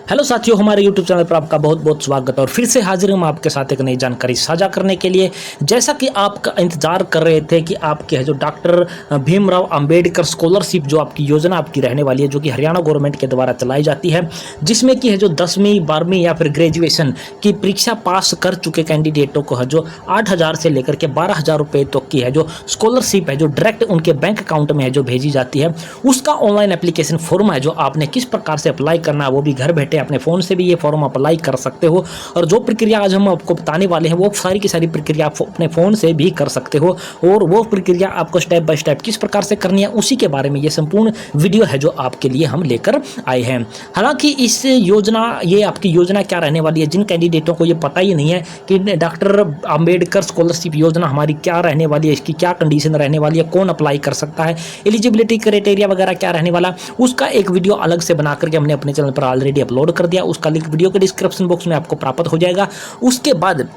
Hello साथियों, हमारे YouTube channel पर आपका बहुत बहुत स्वागत है और फिर से हाजिर हूं आपके साथ एक नई जानकारी साझा करने के लिए। जैसा कि आपका इंतजार कर रहे थे कि आपके है जो डॉक्टर भीमराव अंबेडकर स्कॉलरशिप जो आपकी योजना आपकी रहने वाली है, जो कि हरियाणा गवर्नमेंट के द्वारा चलाई जाती है, जिसमें कि है जो 10वीं 12वीं या फिर ग्रेजुएशन की परीक्षा पास कर चुके कैंडिडेटों को है जो 8,000 से लेकर के 12,000 रुपये तक की है जो स्कॉलरशिप है जो डायरेक्ट उनके बैंक अकाउंट में है जो भेजी जाती है, उसका ऑनलाइन एप्लीकेशन फॉर्म है जो आपने किस प्रकार से अप्लाई करना है, वो भी घर बैठे अपने फ़ोन से भी ये फॉर्म अप्लाई कर सकते हो। और जो प्रक्रिया आज हम आपको बताने वाले हैं वो सारी की सारी प्रक्रिया आप अपने फ़ोन से भी कर सकते हो, और वो प्रक्रिया आपको स्टेप बाय स्टेप किस प्रकार से करनी है उसी के बारे में ये संपूर्ण वीडियो है जो आपके लिए हम लेकर आए हैं। हालांकि इस योजना ये आपकी योजना क्या रहने वाली है, जिन कैंडिडेटों को ये पता ही नहीं है कि डॉक्टर अंबेडकर स्कॉलरशिप योजना हमारी क्या रहने वाली है, इसकी क्या कंडीशन रहने वाली है, कौन अप्लाई कर सकता है, एलिजिबिलिटी क्राइटेरिया वगैरह क्या रहने वाला, उसका एक वीडियो अलग से बना करके हमने अपने चैनल पर ऑलरेडी अपलोड कर दिया। उसका लिंक वीडियो के डिस्क्रिप्शन बॉक्स में आपको प्राप्त हो जाएगा। उसके बाद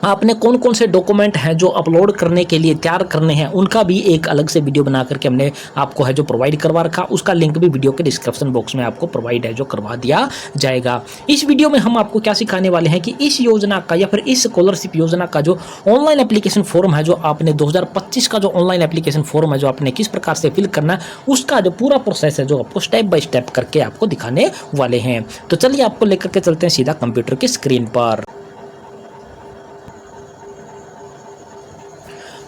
आपने कौन कौन से डॉक्यूमेंट हैं जो अपलोड करने के लिए तैयार करने हैं, उनका भी एक अलग से वीडियो बना करके हमने आपको है जो प्रोवाइड करवा रखा। उसका लिंक भी वीडियो के डिस्क्रिप्शन बॉक्स में आपको प्रोवाइड है जो करवा दिया जाएगा। इस वीडियो में हम आपको क्या सिखाने वाले हैं कि इस योजना का या फिर इस स्कॉलरशिप योजना का जो ऑनलाइन एप्लीकेशन फॉर्म है, जो आपने 2025 का जो ऑनलाइन एप्लीकेशन फॉर्म है जो आपने किस प्रकार से फिल करना है, उसका जो पूरा प्रोसेस है जो आपको स्टेप बाय स्टेप करके आपको दिखाने वाले हैं। तो चलिए आपको लेकर के चलते हैं सीधा कंप्यूटर की स्क्रीन पर।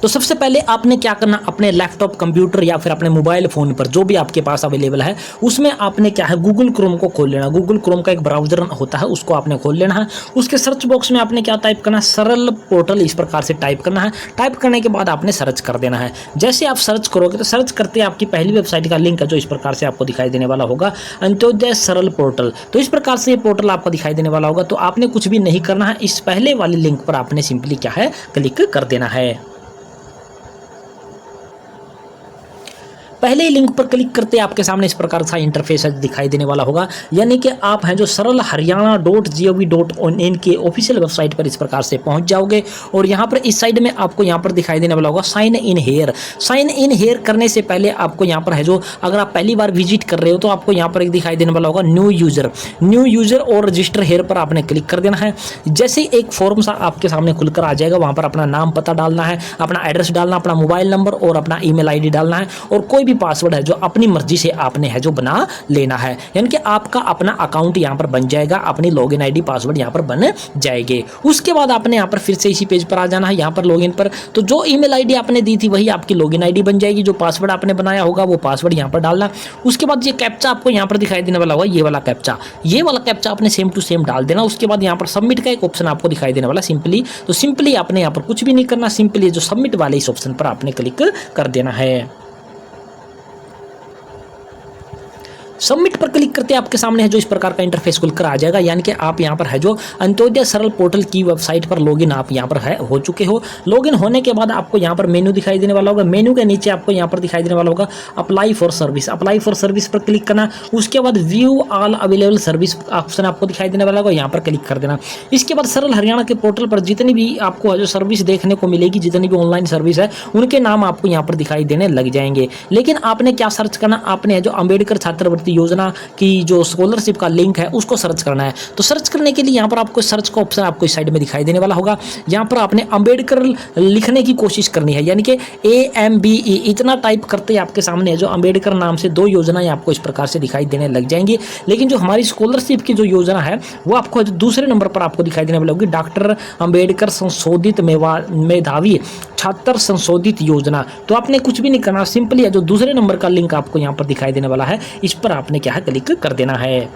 तो सबसे पहले आपने क्या करना, अपने लैपटॉप, कंप्यूटर या फिर अपने मोबाइल फ़ोन पर जो भी आपके पास अवेलेबल है उसमें आपने क्या है गूगल क्रोम को खोल लेना। गूगल क्रोम का एक ब्राउज़र होता है, उसको आपने खोल लेना है। उसके सर्च बॉक्स में आपने क्या टाइप करना है, सरल पोर्टल इस प्रकार से टाइप करना है। टाइप करने के बाद आपने सर्च कर देना है। जैसे आप सर्च करोगे तो सर्च करते आपकी पहली वेबसाइट का लिंक है जो इस प्रकार से आपको दिखाई देने वाला होगा, अंत्योदय सरल पोर्टल। तो इस प्रकार से ये पोर्टल आपको दिखाई देने वाला होगा। तो आपने कुछ भी नहीं करना है, इस पहले वाले लिंक पर आपने सिंपली क्या है क्लिक कर देना है। पहले ही लिंक पर क्लिक करते आपके सामने इस प्रकार का इंटरफेस दिखाई देने वाला होगा, यानी कि आप हैं जो सरल हरियाणा.gov.in की ऑफिशियल वेबसाइट पर इस प्रकार से पहुंच जाओगे। और यहाँ पर इस साइड में आपको यहाँ पर दिखाई देने वाला होगा sign in here. Sign in here करने से पहले आपको यहाँ पर है जो, अगर आप पहली बार विजिट कर रहे हो तो आपको यहाँ पर एक दिखाई देने वाला होगा न्यू यूजर और रजिस्टर हेयर पर आपने क्लिक कर देना है। जैसे एक फॉर्म सा आपके सामने खुलकर आ जाएगा, वहाँ पर अपना नाम पता डालना है, अपना एड्रेस डालना, अपना मोबाइल नंबर और अपना ईमेल आईडी डालना है, और कोई भी पासवर्ड है जो अपनी मर्जी से आपने है जो बना लेना है। यानी कि आपका अपना अकाउंट यहां पर बन जाएगा, अपनी लॉगिन आईडी पासवर्ड यहां पर बन जाएंगे। उसके बाद आपने यहां पर फिर से इसी पेज पर आ जाना है। यहां पर लॉगिन पर तो जो ईमेल आईडी आपने दी थी वही आपकी लॉगिन आईडी बन जाएगी। जो पासवर्ड आपने बनाया होगा वो पासवर्ड यहां पर डालना। उसके बाद ये कैप्चा आपको यहां पर दिखाई देने वाला होगा, ये वाला कैप्चा आपने सेम टू सेम डाल देना। उसके बाद यहां पर सबमिट का एक ऑप्शन आपको दिखाई देने वाला सिंपली आपने यहां पर कुछ भी नहीं करना, सिंपली जो सबमिट वाले इस ऑप्शन पर आपने क्लिक कर देना है। सबमिट पर क्लिक करते आपके सामने है जो इस प्रकार का इंटरफेस खुलकर आ जाएगा, यानी कि आप यहां पर है जो अंत्योदय सरल पोर्टल की वेबसाइट पर लॉगिन आप यहां पर है हो चुके हो। लॉगिन होने के बाद आपको यहां पर मेनू दिखाई देने वाला होगा। मेनू के नीचे आपको यहां पर दिखाई देने वाला होगा अप्लाई फॉर सर्विस पर क्लिक करना। उसके बाद view all available service option आपको दिखाई देने वाला होगा, यहां पर क्लिक कर देना। इसके बाद सरल हरियाणा के पोर्टल पर जितनी भी आपको जो सर्विस देखने को मिलेगी, जितनी भी ऑनलाइन सर्विस है, उनके नाम आपको यहां पर दिखाई देने लग जाएंगे। लेकिन आपने क्या सर्च करना, आपने जो अंबेडकर छात्रवृत्ति योजना की जो स्कॉलरशिप का लिंक है उसको सर्च करना है। तो सर्च करने के लिए यहां पर आपको सर्च का ऑप्शन आपको इस साइड में दिखाई देने वाला होगा। यहां पर आपने अंबेडकर लिखने की कोशिश करनी है, यानी कि AMBE इतना टाइप करते आपके सामने है जो अंबेडकर नाम से 2 योजनाएं आपको इस प्रकार से दिखाई देने लग जाएंगी। लेकिन जो हमारी स्कॉलरशिप की जो योजना है वो आपको दूसरे नंबर पर आपको दिखाई देने वाली होगी, डॉक्टर अंबेडकर संशोधित मेधावी छात्र संशोधित योजना। तो आपने कुछ भी नहीं करना, सिंपली है जो दूसरे नंबर का लिंक आपको यहां पर दिखाई देने वाला है, इस पर आपने क्या है क्लिक कर देना है।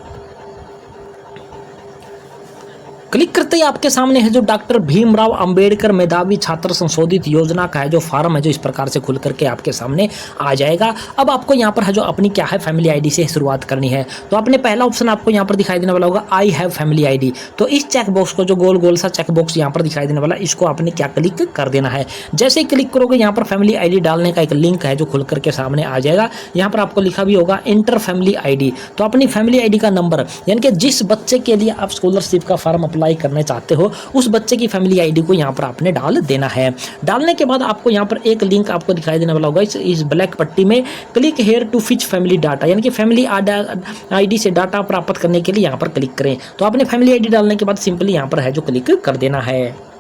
क्लिक करते ही आपके सामने है जो डॉक्टर भीमराव अंबेडकर मेधावी छात्र संशोधित योजना का है जो फॉर्म है जो इस प्रकार से खुल करके आपके सामने आ जाएगा। अब आपको यहाँ पर है जो अपनी क्या है फैमिली आईडी से शुरुआत करनी है। तो आपने पहला ऑप्शन आपको यहाँ पर दिखाई देने वाला होगा आई हैव फैमिली आईडी। तो इस चेक बॉक्स को, जो गोल गोल सा चेक बॉक्स यहाँ पर दिखाई देने वाला, इसको आपने क्या क्लिक कर देना है। जैसे ही क्लिक करोगे यहाँ पर फैमिली आईडी डालने का एक लिंक है जो खुल करके सामने आ जाएगा। यहाँ पर आपको लिखा भी होगा इंटर फैमिली आईडी। तो अपनी फैमिली आईडी का नंबर, यानी कि जिस बच्चे के लिए आप स्कॉलरशिप का फॉर्म अप्लाई करना चाहते हो उस बच्चे की फैमिली आईडी को यहाँ पर आपने डाल देना है। डालने के बाद आपको यहाँ पर एक लिंक आपको दिखाई देने वाला होगा इस ब्लैक पट्टी में, click here to fetch family data, यानी कि फैमिली आईडी से डाटा प्राप्त करने के लिए यहाँ पर क्लिक करें। तो आपने फैमिली आईडी डालने के बाद सिंपली यहाँ पर है जो क्लिक कर देना है।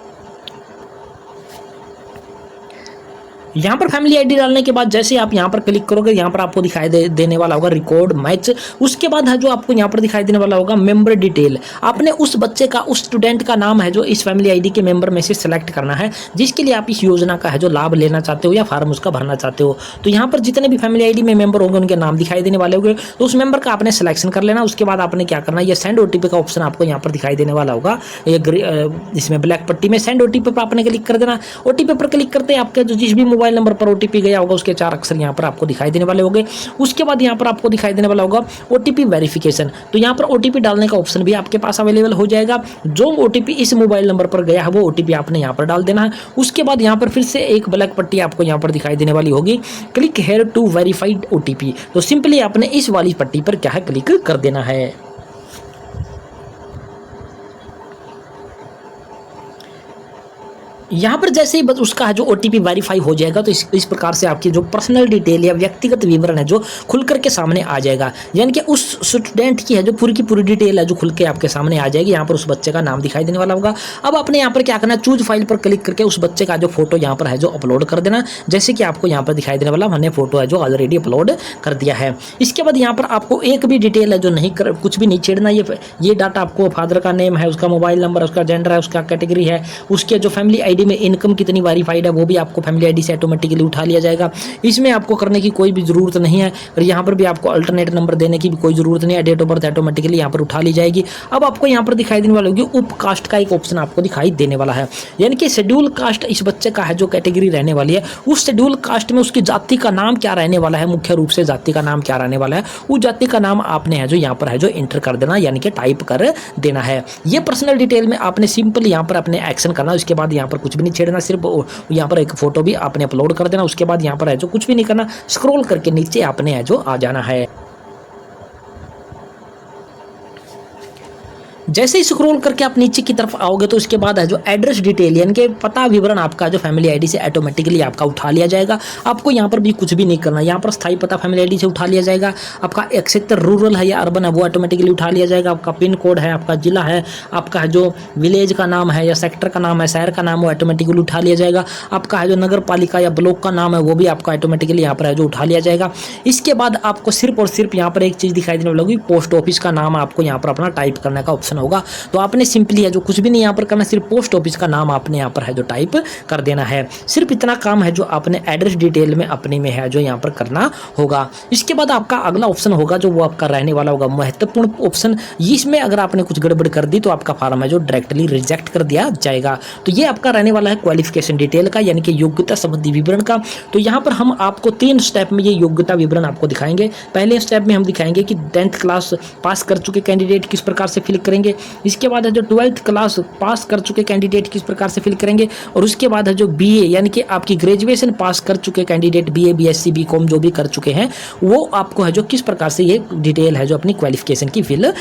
यहाँ पर फैमिली आईडी डालने के बाद जैसे आप यहाँ पर क्लिक करोगे, यहाँ पर आपको दिखाई देने वाला होगा रिकॉर्ड मैच। उसके बाद है जो आपको यहाँ पर दिखाई देने वाला होगा मेंबर डिटेल। आपने उस बच्चे का, उस स्टूडेंट का नाम है जो इस फैमिली आईडी के मेंबर में से सेलेक्ट करना है, जिसके लिए आप इस योजना का है जो लाभ लेना चाहते हो या फॉर्म उसका भरना चाहते हो। तो यहाँ पर जितने भी फैमिली आईडी में मेंबर होंगे उनके नाम दिखाई देने वाले होंगे, तो उस मेंबर का आपने सिलेक्शन कर लेना। उसके बाद आपने क्या करना है, ये सेंड ओटीपी का ऑप्शन आपको यहाँ पर दिखाई देने वाला होगा, इसमें ब्लैक पट्टी में सेंड ओटीपी पर आपने क्लिक कर देना। ओटीपी पर क्लिक करते आपके जो जिस भी मोबाइल नंबर पर ओटीपी गया होगा उसके 4 अक्षर यहाँ पर आपको दिखाई देने वाले होंगे। उसके बाद यहाँ पर आपको दिखाई देने वाला होगा ओटीपी वेरिफिकेशन। तो यहाँ पर ओटीपी डालने का ऑप्शन भी आपके पास अवेलेबल हो जाएगा। जो ओटीपी इस मोबाइल नंबर पर गया है वो ओटीपी आपने यहाँ पर डाल देना है। उसके बाद यहाँ पर फिर से एक ब्लैक पट्टी आपको यहाँ पर दिखाई देने वाली होगी, click here to verified OTP. तो सिंपली आपने इस वाली पट्टी पर क्या है क्लिक कर देना है। यहाँ पर जैसे ही उसका जो ओटीपी वेरीफाई हो जाएगा तो इस प्रकार से आपकी जो पर्सनल डिटेल या व्यक्तिगत विवरण है जो खुल करके सामने आ जाएगा, यानी कि उस स्टूडेंट की है जो पूरी की पूरी डिटेल है जो खुल के आपके सामने आ जाएगी। यहाँ पर उस बच्चे का नाम दिखाई देने वाला होगा। अब आपने यहाँ पर क्या करना है, चूज फाइल पर क्लिक करके उस बच्चे का जो फोटो यहाँ पर है जो अपलोड कर देना, जैसे कि आपको यहाँ पर दिखाई देने वाला मैंने फोटो है जो ऑलरेडी अपलोड कर दिया है। इसके बाद यहाँ पर आपको एक भी डिटेल है जो कुछ भी नहीं छेड़ना। ये डाटा आपको फादर का नेम है, उसका मोबाइल नंबर, उसका जेंडर है, उसका कैटेगरी है, उसके जो फैमिली आईडी में इनकम कितनी वेरीफाइड है वो भी आपको फैमिली आईडी से ऑटोमेटिकली उठा लिया जाएगा। इसमें आपको करने की कोई भी जरूरत नहीं है और यहाँ पर भी आपको अल्टरनेट नंबर देने की भी कोई जरूरत नहीं है। डेट ऑफ बर्थ ऑटोमेटिकली यहाँ पर उठा ली जाएगी। अब आपको यहाँ पर दिखाई देने वाला होगी उपकास्ट का एक ऑप्शन आपको दिखाई देने वाला है, यानी कि शेड्यूल कास्ट इस बच्चे का है जो कैटेगरी रहने वाली है, उस शेड्यूल कास्ट में उसकी जाति का नाम क्या रहने वाला है, मुख्य रूप से जाति का नाम क्या रहने वाला है, उस जाति का नाम आपने है जो यहाँ पर है जो एंटर कर देना, यानी कि टाइप कर देना है। ये पर्सनल डिटेल में आपने सिंपल यहाँ पर अपने एक्शन करना। उसके बाद यहाँ पर कुछ भी नहीं छेड़ना, सिर्फ यहाँ पर एक फोटो भी आपने अपलोड कर देना। उसके बाद यहाँ पर है जो कुछ भी नहीं करना, स्क्रॉल करके नीचे आपने है जो आ जाना है। जैसे ही स्क्रॉल करके आप नीचे की तरफ आओगे तो उसके बाद है जो एड्रेस डिटेल यानी कि पता विवरण आपका जो फैमिली आईडी से ऑटोमेटिकली आपका उठा लिया जाएगा। आपको यहाँ पर भी कुछ भी नहीं करना, यहाँ पर स्थायी पता फैमिली आईडी से उठा लिया जाएगा। आपका एक क्षेत्र रूरल है या अर्बन है वो ऑटोमेटिकली उठा लिया जाएगा। आपका पिन कोड है, आपका जिला है, आपका जो विलेज का नाम है या सेक्टर का नाम है, शहर का नाम वो ऑटोमेटिकली उठा लिया जाएगा। आपका है जो नगर पालिका या ब्लॉक का नाम है वो भी आपका ऑटोमेटिकली यहाँ पर है जो उठा लिया जाएगा। इसके बाद आपको सिर्फ और सिर्फ यहाँ पर एक चीज़ दिखाई देने वाली होगी, पोस्ट ऑफिस का नाम आपको यहाँ पर अपना टाइप करने का ऑप्शन होगा। तो आपने सिंपली है जो कुछ भी नहीं यहाँ पर करना, सिर्फ पोस्ट ऑफिस का नाम आपने यहाँ पर है जो टाइप कर देना है। सिर्फ इतना काम है जो आपने एड्रेस डिटेल में अपने में है जो यहाँ पर करना होगा। इसके बाद आपका अगला ऑप्शन होगा जो वो आपका रहने वाला होगा महत्वपूर्ण ऑप्शन। इसमें अगर आपने कुछ गड़बड़ कर दी तो आपका फॉर्म है जो डायरेक्टली रिजेक्ट कर दिया जाएगा। तो ये आपका रहने वाला है क्वालिफिकेशन डिटेल का, यानी कि योग्यता संबंधी विवरण का। तो यहाँ पर हम आपको 3 स्टेप में ये योग्यता विवरण आपको दिखाएंगे। पहले स्टेप में हम दिखाएंगे कि 10th क्लास पास कर चुके कैंडिडेट किस प्रकार से फिल करेंगे। इसके बाद है जो 12th क्लास पास कर चुके कैंडिडेट किस प्रकार से फिल करेंगे। और उसके बाद है जो बीए यानी कि आपकी ग्रेजुएशन पास कर चुके कैंडिडेट, बीए, बीएससी, बीकॉम जो भी कर चुके हैं वो आपको है जो किस प्रकार से ये डिटेल है जो अपनी क्वालिफिकेशन की फिल।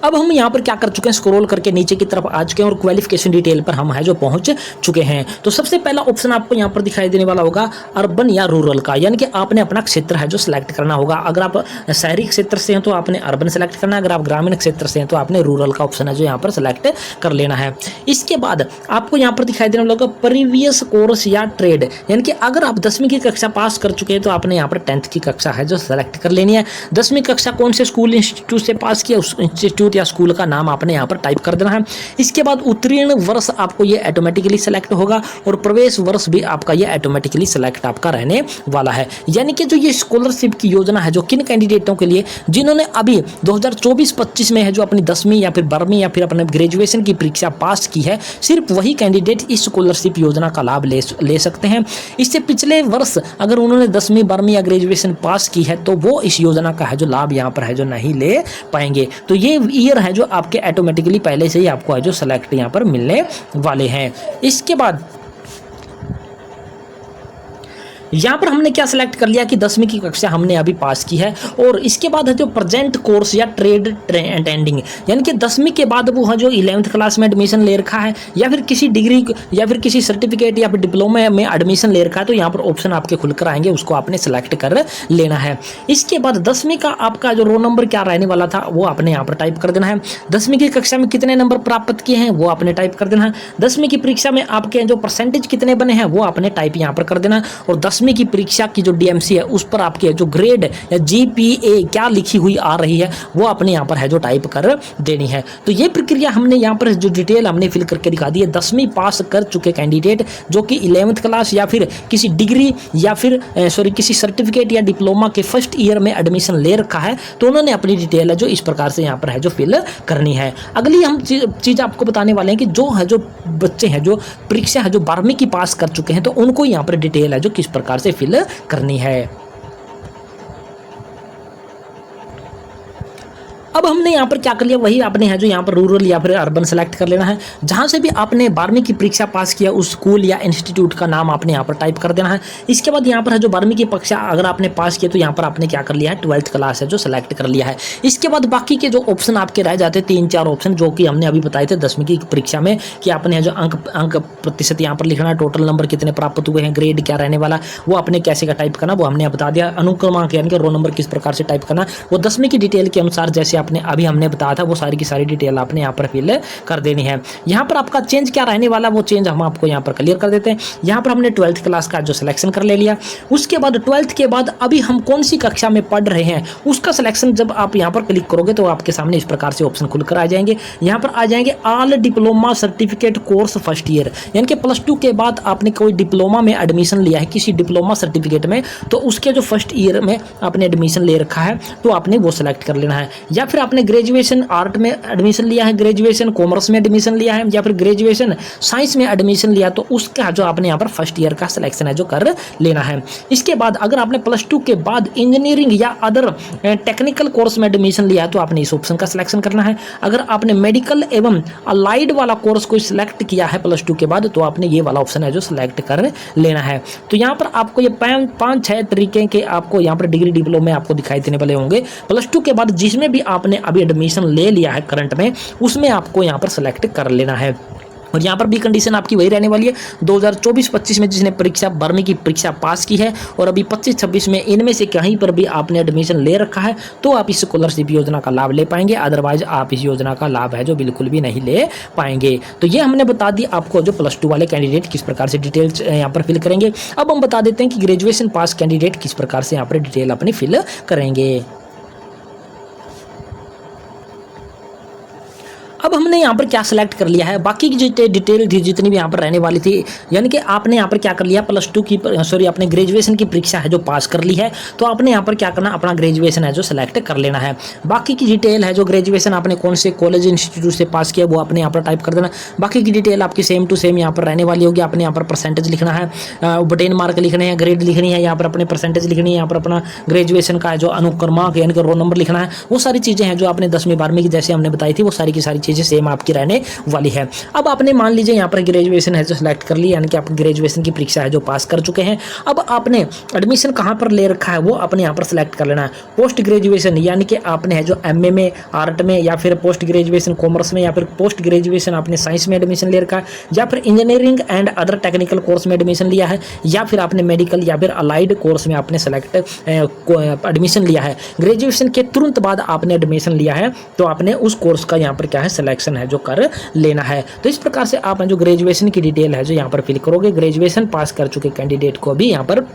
अब हम यहाँ पर क्या कर चुके हैं, स्क्रॉल करके नीचे की तरफ आ चुके हैं और क्वालिफिकेशन डिटेल पर हम है जो पहुंच चुके हैं। तो सबसे पहला ऑप्शन आपको यहाँ पर दिखाई देने वाला होगा अर्बन या रूरल का, यानी कि आपने अपना क्षेत्र है जो सिलेक्ट करना होगा। अगर आप शहरी क्षेत्र से हैं तो आपने अर्बन सेलेक्ट करना है, अगर आप ग्रामीण क्षेत्र से हैं तो आपने रूरल का ऑप्शन है जो यहाँ पर सेलेक्ट कर लेना है। इसके बाद आपको यहाँ पर दिखाई देने वाला होगा प्रीवियस कोर्स या ट्रेड, यानी कि अगर आप 10वीं की कक्षा पास कर चुके हैं तो आपने यहाँ पर 10th की कक्षा है जो सेलेक्ट कर लेनी है। 10वीं कक्षा कौन से स्कूल इंस्टीट्यूट से पास किया, उस इंस्टीट्यूट या स्कूल का नाम आपने यहाँ पर टाइप कर देना है। इसके बाद उत्तीर्ण वर्ष आपको ये ऑटोमेटिकली सेलेक्ट होगा और प्रवेश वर्ष भी आपका ये ऑटोमेटिकली सेलेक्ट आपका रहने वाला है। यानी कि जो ये स्कॉलरशिप की योजना है जो किन कैंडिडेटों के लिए जिन्होंने अभी 2024-25 में है जो अपनी 10वीं या फिर 12वीं या फिर अपने ग्रेजुएशन की परीक्षा पास की है, सिर्फ वही कैंडिडेट इस स्कॉलरशिप योजना का लाभ ले सकते हैं। इससे पिछले वर्ष अगर उन्होंने 10वीं 12वीं या ग्रेजुएशन पास की है तो वो इस योजना का है जो लाभ यहाँ पर है जो नहीं ले पाएंगे। तो ये ईयर है जो आपके ऑटोमेटिकली पहले से ही आपको है जो सेलेक्ट यहाँ पर मिलने वाले हैं। इसके बाद यहाँ पर हमने क्या सिलेक्ट कर लिया कि 10वीं की कक्षा हमने अभी पास की है, और इसके बाद है जो प्रेजेंट कोर्स या ट्रेड अटेंडिंग, यानी कि 10वीं के बाद वो है जो 11th क्लास में एडमिशन ले रखा है या फिर किसी डिग्री या फिर किसी सर्टिफिकेट या फिर डिप्लोमा में एडमिशन ले रखा है, तो यहाँ पर ऑप्शन आपके खुलकर आएंगे, उसको आपने सेलेक्ट कर लेना है। इसके बाद 10वीं का आपका जो रोल नंबर क्या रहने वाला था वो आपने यहाँ पर टाइप कर देना है। 10वीं की कक्षा में कितने नंबर प्राप्त किए हैं वो आपने टाइप कर देना है। 10वीं की परीक्षा में आपके जो परसेंटेज कितने बने हैं वो आपने टाइप यहाँ पर कर देना। और 10वीं की परीक्षा की जो डीएमसी है उस पर आपके जो ग्रेड या जीपीए क्या लिखी हुई आ रही है वो आपने यहाँ पर है जो टाइप कर देनी है। तो ये प्रक्रिया हमने यहाँ पर जो डिटेल हमने फिल करके दिखा दी है। 10वीं पास कर चुके कैंडिडेट जो कि 11th क्लास या फिर किसी डिग्री या फिर किसी सर्टिफिकेट या डिप्लोमा के फर्स्ट ईयर में एडमिशन ले रखा है, तो उन्होंने अपनी डिटेल है जो इस प्रकार से यहाँ पर है जो फिल करनी है। अगली हम चीज़ आपको बताने वाले हैं कि जो बच्चे हैं जो परीक्षा है जो 12वीं की पास कर चुके हैं, तो उनको यहाँ पर डिटेल है जो किस प्रकार से फिल करनी है। अब हमने यहाँ पर क्या कर लिया, वही आपने है जो यहाँ पर रूरल या फिर अर्बन सेलेक्ट कर लेना है। जहाँ से भी आपने 12वीं की परीक्षा पास किया उस स्कूल या इंस्टीट्यूट का नाम आपने यहाँ पर टाइप कर देना है। इसके बाद यहाँ पर है जो 12वीं की परीक्षा अगर आपने पास किया तो यहाँ पर आपने क्या कर लिया है 12th क्लास है जो सेलेक्ट कर लिया है। इसके बाद बाकी के जो ऑप्शन आपके रह जाते हैं 3-4 ऑप्शन जो कि हमने अभी बताए थे 10वीं की परीक्षा में कि आपने जो अंक प्रतिशत यहाँ पर लिखना, टोटल नंबर कितने प्राप्त हुए हैं, ग्रेड क्या रहने वाला, वो आपने कैसे का टाइप करना वो हमने बता दिया। अनुक्रमांक यानी कि रोल नंबर किस प्रकार से टाइप करना वो 10वीं की डिटेल के अनुसार जैसे आपने अभी हमने बताया था वो सारी की सारी डिटेल आपने यहाँ पर फिल कर देनी है। यहाँ पर आपका चेंज क्या रहने वाला वो चेंज हम आपको यहाँ पर क्लियर कर देते हैं। यहाँ पर हमने 12th क्लास का जो सिलेक्शन कर ले लिया। उसके बाद 12th के बाद अभी हम कौन सी कक्षा में पढ़ रहे हैं उसका सिलेक्शन जब आप यहाँ पर क्लिक करोगे तो आपके सामने इस प्रकार से ऑप्शन खुलकर आ जाएंगे। यहाँ पर आ जाएंगे all diploma certificate course first year, यानी कि +2 के बाद आपने कोई डिप्लोमा में एडमिशन लिया है किसी डिप्लोमा सर्टिफिकेट में, तो उसके जो फर्स्ट ईयर में आपने एडमिशन ले रखा है तो आपने वो सिलेक्ट कर लेना है। या फिर आपने ग्रेजुएशन आर्ट में एडमिशन लिया है, ग्रेजुएशन कॉमर्स में एडमिशन लिया है या फिर ग्रेजुएशन साइंस में एडमिशन लिया, तो उसका जो आपने यहाँ पर फर्स्ट ईयर का सिलेक्शन है जो कर लेना है। इसके बाद अगर आपने +2 के बाद इंजीनियरिंग या अदर टेक्निकल कोर्स में एडमिशन लिया है तो आपने इस ऑप्शन का सिलेक्शन करना है। अगर आपने मेडिकल एवं अलाइड वाला कोर्स को सिलेक्ट किया है +2 के बाद तो आपने ये वाला ऑप्शन है जो सिलेक्ट कर लेना है। तो यहाँ पर आपको ये 5-6 तरीके के आपको यहाँ पर डिग्री डिप्लोमा आपको दिखाई देने वाले होंगे। +2 के बाद जिसमें भी आपने अभी एडमिशन ले लिया है करंट में उसमें आपको यहाँ पर सेलेक्ट कर लेना है। और यहाँ पर भी कंडीशन आपकी वही रहने वाली है 2024-25 में जिसने परीक्षा 12वीं की परीक्षा पास की है और अभी 25-26 में इनमें से कहीं पर भी आपने एडमिशन ले रखा है तो आप इस स्कॉलरशिप योजना का लाभ ले पाएंगे, अदरवाइज आप इस योजना का लाभ है जो बिल्कुल भी नहीं ले पाएंगे। तो ये हमने बता दी आपको जो +2 वाले कैंडिडेट किस प्रकार से डिटेल्स यहाँ पर फिल करेंगे। अब हम बता देते हैं कि ग्रेजुएशन पास कैंडिडेट किस प्रकार से यहाँ पर डिटेल अपनी फिल करेंगे। अब हमने यहाँ पर क्या सिलेक्ट कर लिया है, बाकी की जो डिटेल थी जितनी भी यहाँ पर रहने वाली थी, यानी कि आपने यहाँ पर क्या कर लिया +2 की आपने ग्रेजुएशन की परीक्षा है जो पास कर ली है तो आपने यहाँ पर क्या करना अपना ग्रेजुएशन है जो सिलेक्ट कर लेना है। बाकी की डिटेल है जो ग्रेजुएशन आपने कौन से कॉलेज इंस्टीट्यूट से पास किया वो आपने यहाँ पर टाइप कर देना। बाकी की डिटेल आपकी सेम टू सेम यहाँ पर रहने वाली होगी। आपने यहाँ पर परसेंटेज लिखना है, बटेन मार्क लिखने हैं, ग्रेड लिखनी है, यहाँ पर अपने परसेंटेज लिखनी है, यहाँ पर अपना ग्रेजुएशन का जो अनुक्रमांक यानी कि रोल नंबर लिखना है। वो सारी चीज़ें हैं जो आपने 10वीं 12वीं की जैसे हमने बताई थी वो सारी की सारी चीज़ें सेम आपकी रहने वाली है। अब आपने मान लीजिए यहाँ पर ग्रेजुएशन है जो सिलेक्ट कर ली, यानी कि आप ग्रेजुएशन की परीक्षा है जो पास कर चुके हैं। अब आपने एडमिशन कहाँ पर ले रखा है वो अपने यहाँ पर सिलेक्ट कर लेना है। पोस्ट ग्रेजुएशन यानी कि आपने है जो एमए में, आर्ट में या फिर पोस्ट ग्रेजुएशन कॉमर्स में या फिर पोस्ट ग्रेजुएशन आपने साइंस में एडमिशन ले रखा है या फिर engineering and other technical course में एडमिशन लिया है या फिर आपने मेडिकल या फिर अलाइड कोर्स में आपने सेलेक्ट एडमिशन लिया है। ग्रेजुएशन के तुरंत बाद आपने एडमिशन लिया है तो आपने उस कोर्स का यहाँ पर क्या है सिलेक्शन है जो कर लेना है। तो इस प्रकार से आप जो ग्रेजुएशन की डिटेल है जो यहाँ पर फिल करोगे। ग्रेजुएशन पास कर चुके कैंडिडेट को भी यहाँ पर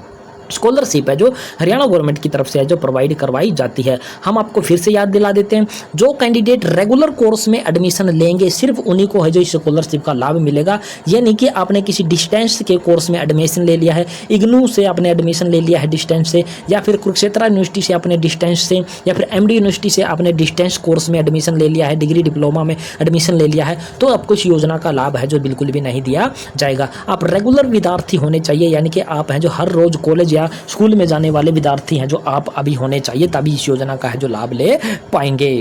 स्कॉलरशिप है जो हरियाणा गवर्नमेंट की तरफ से है जो प्रोवाइड करवाई जाती है। हम आपको फिर से याद दिला देते हैं, जो कैंडिडेट रेगुलर कोर्स में एडमिशन लेंगे सिर्फ उन्हीं को है जो इस स्कॉलरशिप का लाभ मिलेगा। ये नहीं कि आपने किसी डिस्टेंस के कोर्स में एडमिशन ले लिया है, इग्नू से आपने एडमिशन ले लिया है डिस्टेंस से, या फिर कुरुक्षेत्र यूनिवर्सिटी से आपने डिस्टेंस से, या फिर एमडी यूनिवर्सिटी से आपने डिस्टेंस कोर्स में एडमिशन ले लिया है, डिग्री डिप्लोमा में एडमिशन ले लिया है, तो आपको इस योजना का लाभ है जो बिल्कुल भी नहीं दिया जाएगा। आप रेगुलर विद्यार्थी होने चाहिए, यानी कि आप हैं जो हर रोज कॉलेज स्कूल में जाने वाले विद्यार्थी हैं जो आप अभी होने चाहिए, तभी इस योजना का है जो लाभ ले पाएंगे।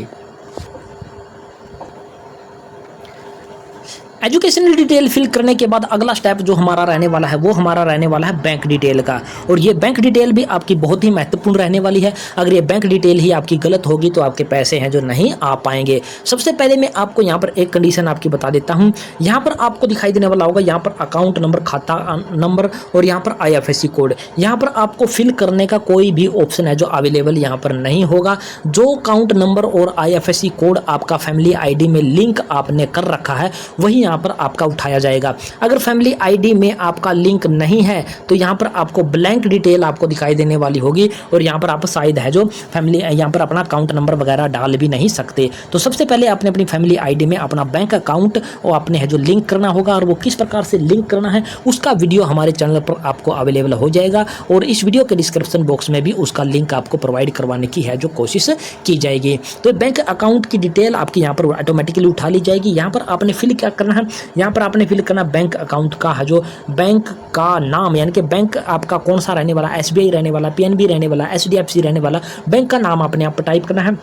एजुकेशनल डिटेल फिल करने के बाद अगला स्टेप जो हमारा रहने वाला है वो हमारा रहने वाला है बैंक डिटेल का। और ये बैंक डिटेल भी आपकी बहुत ही महत्वपूर्ण रहने वाली है। अगर ये बैंक डिटेल ही आपकी गलत होगी तो आपके पैसे हैं जो नहीं आ पाएंगे। सबसे पहले मैं आपको यहाँ पर एक कंडीशन आपकी बता देता हूँ। यहाँ पर आपको दिखाई देने वाला होगा यहाँ पर अकाउंट नंबर, खाता नंबर और यहाँ पर IFSC कोड। यहाँ पर आपको फिल करने का कोई भी ऑप्शन है जो अवेलेबल यहाँ पर नहीं होगा। जो अकाउंट नंबर और IFSC कोड आपका फैमिली ID में लिंक आपने कर रखा है वही यहाँ पर आपका उठाया जाएगा। अगर फैमिली ID में आपका लिंक नहीं है तो यहाँ पर आपको ब्लैंक डिटेल आपको दिखाई देने वाली होगी और यहाँ पर आप शायद है जो फैमिली यहाँ पर अपना अकाउंट नंबर वगैरह डाल भी नहीं सकते। तो सबसे पहले आपने अपनी फैमिली ID में अपना बैंक अकाउंट और आपने है जो लिंक करना होगा, और वो किस प्रकार से लिंक करना है उसका वीडियो हमारे चैनल पर आपको अवेलेबल हो जाएगा और इस वीडियो के डिस्क्रिप्शन बॉक्स में भी उसका लिंक आपको प्रोवाइड करवाने की है जो कोशिश की जाएगी। तो बैंक अकाउंट की डिटेल आपकी यहाँ पर ऑटोमेटिकली उठा ली जाएगी। यहाँ पर आपने फिल क्या करना है, यहाँ पर आपने फिल करना बैंक अकाउंट का है जो बैंक का नाम, यानी कि बैंक आपका कौन सा रहने वाला, SBI रहने वाला, PNB रहने वाला, HDFC रहने वाला, बैंक का नाम आपने यहाँ पर टाइप करना है।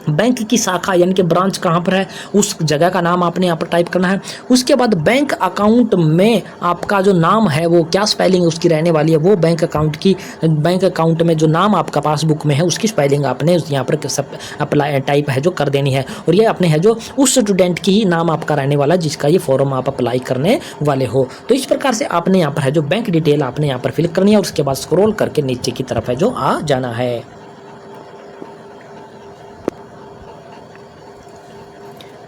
बैंक की शाखा यानी कि ब्रांच कहाँ पर है उस जगह का नाम आपने यहाँ पर टाइप करना है। उसके बाद बैंक अकाउंट में आपका जो नाम है वो क्या स्पेलिंग उसकी रहने वाली है, वो बैंक अकाउंट में जो नाम आपका पासबुक में है उसकी स्पेलिंग आपने यहाँ पर अप्लाई टाइप है जो कर देनी है। और ये अपने है जो उस स्टूडेंट की ही नाम आपका रहने वाला जिसका ये फॉर्म आप अप्लाई करने वाले हो। तो इस प्रकार से आपने यहाँ पर है जो बैंक डिटेल आपने यहाँ पर फिल करनी है और उसके बाद स्क्रॉल करके नीचे की तरफ है जो आ जाना है।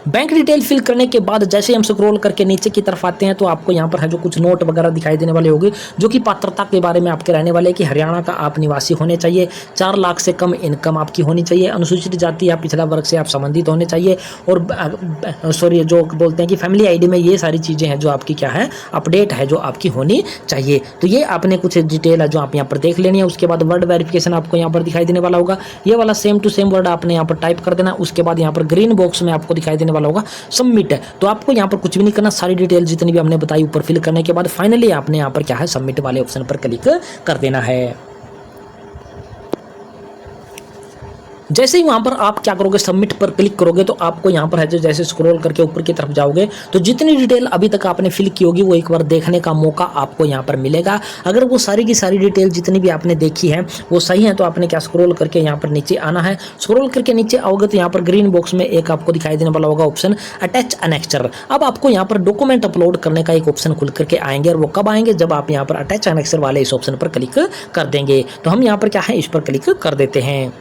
बैंक डिटेल फिल करने के बाद जैसे हम स्क्रॉल करके नीचे की तरफ आते हैं तो आपको यहाँ पर है जो कुछ नोट वगैरह दिखाई देने वाले होंगे जो कि पात्रता के बारे में आपके रहने वाले कि हरियाणा का आप निवासी होने चाहिए, 4 लाख से कम इनकम आपकी होनी चाहिए, अनुसूचित जाति या पिछड़ा वर्ग से आप संबंधित होने चाहिए, और जो बोलते हैं कि फैमिली ID में ये सारी चीज़ें हैं जो आपकी क्या है अपडेट है जो आपकी होनी चाहिए। तो ये आपने कुछ डिटेल है जो आप यहाँ पर देख लेनी है। उसके बाद वर्ड वेरिफिकेशन आपको यहाँ पर दिखाई देने वाला होगा, ये वाला सेम टू सेम वर्ड आपने यहाँ पर टाइप कर देना। उसके बाद यहाँ पर ग्रीन बॉक्स में आपको दिखाई देने वाला होगा सबमिट है। तो आपको यहाँ पर कुछ भी नहीं करना, सारी डिटेल जितनी भी हमने बताई ऊपर फिल करने के बाद फाइनली आपने यहाँ पर क्या है सबमिट वाले ऑप्शन पर क्लिक कर देना है। जैसे ही वहाँ पर आप क्या करोगे सबमिट पर क्लिक करोगे तो आपको यहाँ पर है जो जैसे स्क्रॉल करके ऊपर की तरफ जाओगे तो जितनी डिटेल अभी तक आपने फिल की होगी वो एक बार देखने का मौका आपको यहाँ पर मिलेगा। अगर वो सारी की सारी डिटेल जितनी भी आपने देखी है वो सही है तो आपने क्या स्क्रॉल करके यहाँ पर नीचे आना है। स्क्रॉल करके नीचे आओगे तो यहाँ पर ग्रीन बॉक्स में एक आपको दिखाई देने वाला होगा ऑप्शन अटैच एनेक्चर। अब आपको यहाँ पर डॉक्यूमेंट अपलोड करने का एक ऑप्शन खुल करके आएंगे, और वो कब आएंगे जब आप यहाँ पर अटैच एनेक्चर वाले इस ऑप्शन पर क्लिक कर देंगे। तो हम यहाँ पर क्या है इस पर क्लिक कर देते हैं।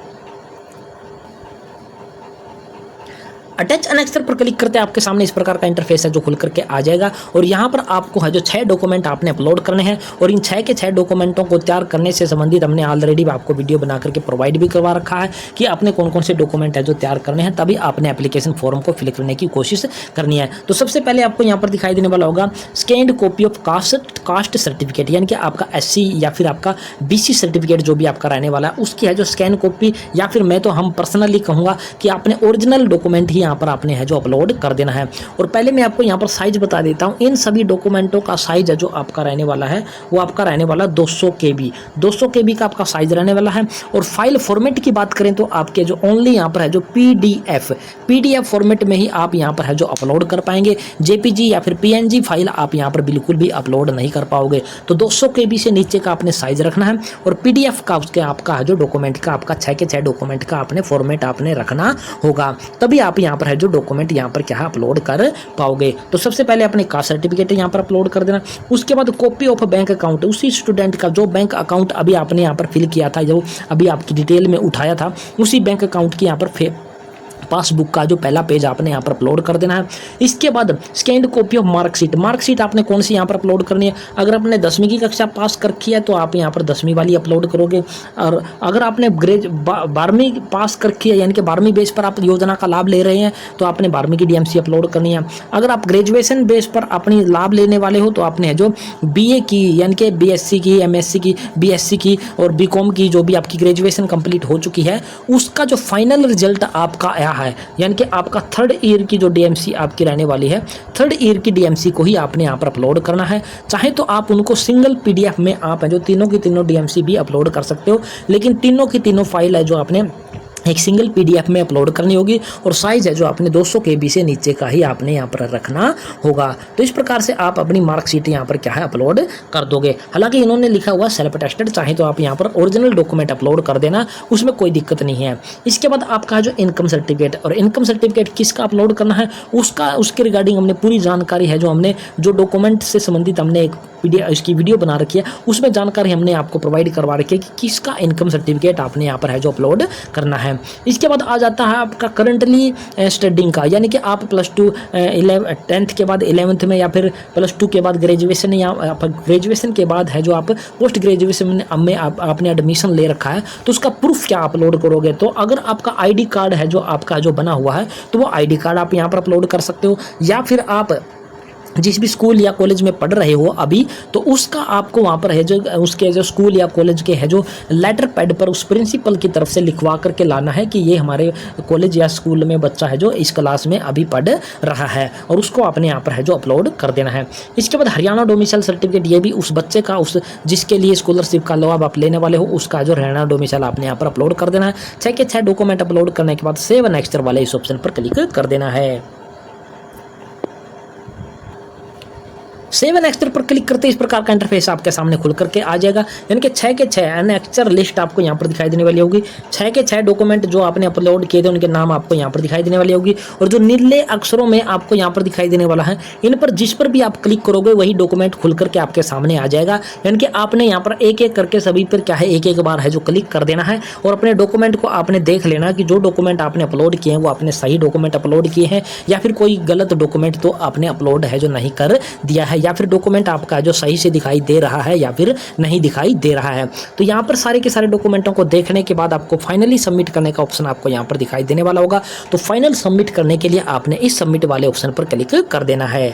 अटैच एनेक्सर पर क्लिक करते हैं आपके सामने इस प्रकार का इंटरफेस है जो खुल करके आ जाएगा, और यहाँ पर आपको है जो 6 डॉक्यूमेंट आपने अपलोड करने हैं, और इन 6 के 6 डॉक्यूमेंटों को तैयार करने से संबंधित हमने ऑलरेडी आपको वीडियो बना करके प्रोवाइड भी करवा रखा है कि आपने कौन कौन से डॉक्यूमेंट है जो तैयार करने हैं, तभी आपने एप्लीकेशन फॉर्म को फिल करने की कोशिश करनी है। तो सबसे पहले आपको यहाँ पर दिखाई देने वाला होगा scanned copy of caste certificate, यानी कि आपका SC या फिर आपका BC सर्टिफिकेट जो भी आपका रहने वाला है उसकी है जो स्कैन कॉपी, या फिर मैं तो हम पर्सनली कहूँगा कि आपने ओरिजिनल डॉक्यूमेंट ही यहाँ पर आपने है जो अपलोड कर देना है। और पहले मैं आपको यहाँ पर साइज बता देता हूँ। इन सभी डॉक्यूमेंटों का साइज है जो आपका रहने वाला है वो आपका रहने वाला 200 KB का आपका साइज रहने वाला है। और फाइल फॉर्मेट की बात करें तो आपके जो ओनली यहाँ पर है जो PDF फॉर्मेट में ही आप यहाँ पर है जो अपलोड कर पाएंगे। JPG या फिर PNG फाइल आप यहाँ पर बिल्कुल भी अपलोड नहीं कर पाओगे। तो 200 KB से नीचे का आपने साइज रखना है, और PDF का उसके आपका है जो डॉक्यूमेंट का आपका 6 के 6 डॉक्यूमेंट का आपने फॉर्मेट आपने रखना होगा, तभी आप यहाँ पर है जो डॉक्यूमेंट यहाँ पर क्या है अपलोड कर पाओगे। तो सबसे पहले अपने कास्ट सर्टिफिकेट यहाँ पर अपलोड कर देना। उसके बाद कॉपी ऑफ बैंक अकाउंट, उसी स्टूडेंट का जो बैंक अकाउंट अभी आपने यहाँ पर फिल किया था, जो अभी आपकी डिटेल में उठाया था, उसी बैंक अकाउंट की यहाँ पर पासबुक का जो पहला पेज आपने यहाँ पर अपलोड कर देना है। इसके बाद स्कैन्ड कॉपी ऑफ मार्कशीट आपने कौन सी यहाँ पर अपलोड करनी है। अगर आपने 10वीं की कक्षा पास कर रखी है तो आप यहाँ पर 10वीं वाली अपलोड करोगे, और अगर आपने 12वीं पास कर रखी है यानी कि 12वीं बेस पर आप योजना का लाभ ले रहे हैं तो आपने 12वीं की DMC अपलोड करनी है। अगर आप ग्रेजुएशन बेस पर अपनी लाभ लेने वाले हो तो आपने जो BA की यानी कि BSc की, MSc की, BSc की और BCom की जो भी आपकी ग्रेजुएशन कंप्लीट हो चुकी है उसका जो फाइनल रिजल्ट आपका आया है, यानी कि आपका 3rd ईयर की जो DMC आपकी रहने वाली है, 3rd ईयर की DMC को ही आपने यहाँ पर अपलोड करना है। चाहे तो आप उनको सिंगल PDF में आप है जो तीनों की तीनों DMC भी अपलोड कर सकते हो, लेकिन तीनों की तीनों फाइल है जो आपने एक सिंगल पीडीएफ में अपलोड करनी होगी और साइज़ है जो आपने 200 KB से नीचे का ही आपने यहाँ पर रखना होगा। तो इस प्रकार से आप अपनी मार्कशीट यहाँ पर क्या है अपलोड कर दोगे। हालांकि इन्होंने लिखा हुआ सेल्फ अटेस्टेड, चाहे तो आप यहाँ पर ओरिजिनल डॉक्यूमेंट अपलोड कर देना, उसमें कोई दिक्कत नहीं है। इसके बाद आपका जो इनकम सर्टिफिकेट, और इनकम सर्टिफिकेट किसका अपलोड करना है उसके रिगार्डिंग हमने पूरी जानकारी है, जो डॉक्यूमेंट से संबंधित हमने एक इसकी वीडियो बना रखी है, उसमें जानकारी हमने आपको प्रोवाइड करवा रखी है कि किसका इनकम सर्टिफिकेट आपने यहाँ पर है जो अपलोड करना है। इसके बाद आ जाता है आपका करंटली स्टडिंग का, यानी कि आप +2 10th के बाद 11th में, या फिर +2 के बाद ग्रेजुएशन, या ग्रेजुएशन के बाद है जो आप पोस्ट ग्रेजुएशन में आपने एडमिशन ले रखा है, तो उसका प्रूफ क्या अपलोड करोगे। तो अगर आपका ID कार्ड है जो आपका जो बना हुआ है, तो वो ID कार्ड आप यहाँ पर अपलोड कर सकते हो, या फिर आप जिस भी स्कूल या कॉलेज में पढ़ रहे हो अभी, तो उसका आपको वहाँ पर है जो उसके जो स्कूल या कॉलेज के है जो लेटर पैड पर उस प्रिंसिपल की तरफ से लिखवा करके लाना है कि ये हमारे कॉलेज या स्कूल में बच्चा है जो इस क्लास में अभी पढ़ रहा है, और उसको आपने यहाँ पर है जो अपलोड कर देना है। इसके बाद हरियाणा डोमिसाइल सर्टिफिकेट, ये भी उस बच्चे का, उस जिसके लिए स्कॉलरशिप का लाभ आप लेने वाले हो, उसका जो हरियाणा डोमिसाइल आपने यहाँ पर अपलोड कर देना है। 6 के 6 डॉक्यूमेंट अपलोड करने के बाद सेव नेक्स्ट वाले इस ऑप्शन पर क्लिक कर देना है। सेव नेक्स्ट पर क्लिक करते इस प्रकार का इंटरफेस आपके सामने खुल करके आ जाएगा, यानी कि 6 के 6 एनेक्चर लिस्ट आपको यहाँ पर दिखाई देने वाली होगी। 6 के 6 डॉक्यूमेंट जो आपने अपलोड किए थे उनके नाम आपको यहाँ पर दिखाई देने वाली होगी, और जो नीले अक्षरों में आपको यहाँ पर दिखाई देने वाला है, इन पर जिस पर भी आप क्लिक करोगे वही डॉक्यूमेंट खुल करके आपके सामने आ जाएगा। यानी कि आपने यहाँ पर एक एक करके सभी पर क्या है एक बार है जो क्लिक कर देना है, और अपने डॉक्यूमेंट को आपने देख लेना कि जो डॉक्यूमेंट आपने अपलोड किए हैं वो आपने सही डॉक्यूमेंट अपलोड किए हैं, या फिर कोई गलत डॉक्यूमेंट तो आपने अपलोड है जो नहीं कर दिया है, या फिर डॉक्यूमेंट आपका जो सही से दिखाई दे रहा है या फिर नहीं दिखाई दे रहा है। तो यहाँ पर सारे के सारे डॉक्यूमेंटों को देखने के बाद आपको फाइनली सबमिट करने का ऑप्शन आपको यहाँ पर दिखाई देने वाला होगा। तो फाइनल सबमिट करने के लिए आपने इस सबमिट वाले ऑप्शन पर क्लिक कर देना है।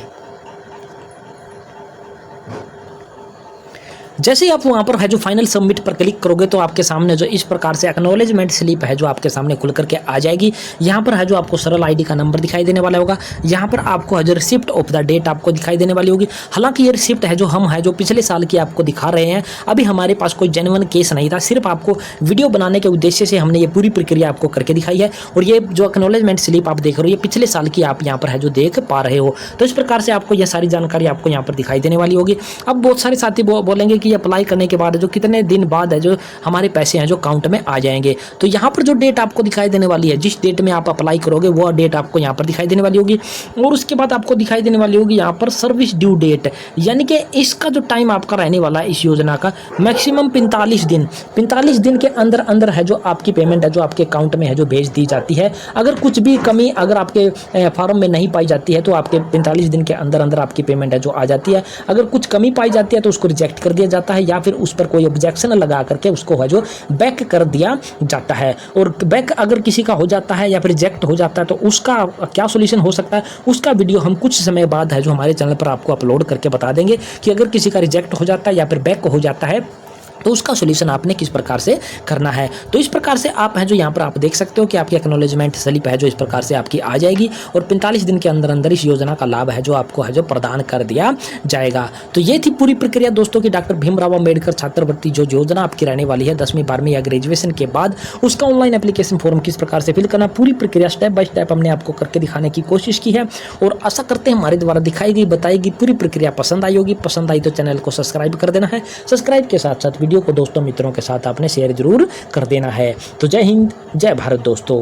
जैसे ही आप वहाँ पर है जो फाइनल सबमिट पर क्लिक करोगे तो आपके सामने जो इस प्रकार से एक्नॉलेजमेंट स्लिप है जो आपके सामने खुल करके आ जाएगी। यहाँ पर है जो आपको सरल ID का नंबर दिखाई देने वाला होगा। यहाँ पर आपको है जो रिसिप्ट ऑफ द डेट आपको दिखाई देने वाली होगी। हालांकि ये रिसिप्ट है जो हम है जो पिछले साल की आपको दिखा रहे हैं, अभी हमारे पास कोई जेन्युइन केस नहीं था, सिर्फ आपको वीडियो बनाने के उद्देश्य से हमने ये पूरी प्रक्रिया आपको करके दिखाई है। और ये जो एक्नॉलेजमेंट स्लिप आप देख रहे हो ये पिछले साल की आप यहाँ पर है जो देख पा रहे हो। तो इस प्रकार से आपको यह सारी जानकारी आपको यहाँ पर दिखाई देने वाली होगी। अब बहुत सारे साथी बोलेंगे कि अप्लाई करने के बाद जो कितने दिन बाद है जो हमारे पैसे हैं जो अकाउंट में आ जाएंगे। तो यहाँ पर जो डेट आपको दिखाई देने वाली है, जिस डेट में आप अप्लाई करोगे वो डेट आपको यहाँ पर दिखाई देने वाली होगी। और उसके बाद आपको दिखाई देने वाली होगी यहाँ पर सर्विस ड्यू डेट, यानी कि इसका जो टाइम आपका रहने वाला है इस योजना का मैक्सिमम 45 दिन के अंदर अंदर है जो आपकी पेमेंट है जो आपके अकाउंट में है जो भेज दी जाती है। अगर कुछ भी कमी अगर आपके फॉर्म में नहीं पाई जाती है तो आपके 45 दिन के अंदर अंदर आपकी पेमेंट है जो आ जाती है। अगर कुछ कमी पाई जाती है तो उसको रिजेक्ट कर दिया जाता है, या फिर उस पर कोई ऑब्जेक्शन लगा करके उसको है जो बैक कर दिया जाता है। और बैक अगर किसी का हो जाता है या फिर रिजेक्ट हो जाता है तो उसका क्या सॉल्यूशन हो सकता है, उसका वीडियो हम कुछ समय बाद है जो हमारे चैनल पर आपको अपलोड करके बता देंगे कि अगर किसी का रिजेक्ट हो जाता है या फिर बैक हो जाता है तो उसका सॉल्यूशन आपने किस प्रकार से करना है। तो इस प्रकार से आप है जो यहाँ पर आप देख सकते हो कि आपकी एक्नॉलेजमेंट स्लिप है जो इस प्रकार से आपकी आ जाएगी, और 45 दिन के अंदर अंदर इस योजना का लाभ है जो आपको है जो प्रदान कर दिया जाएगा। तो ये थी पूरी प्रक्रिया दोस्तों की डॉक्टर भीमराव अंबेडकर छात्रवृत्ति जो योजना आपकी रहने वाली है 10वीं 12वीं या ग्रेजुएशन के बाद, उसका ऑनलाइन एप्लीकेशन फॉर्म किस प्रकार से फिल करना, पूरी प्रक्रिया स्टेप बाय स्टेप हमने आपको करके दिखाने की कोशिश की है। और आशा करते हैं हमारे द्वारा दिखाई गई बताई गई पूरी प्रक्रिया पसंद आई होगी। पसंद आई तो चैनल को सब्सक्राइब कर देना है, सब्सक्राइब के साथ साथ वीडियो को दोस्तों मित्रों के साथ आपने शेयर जरूर कर देना है। तो जय हिंद, जय भारत दोस्तों।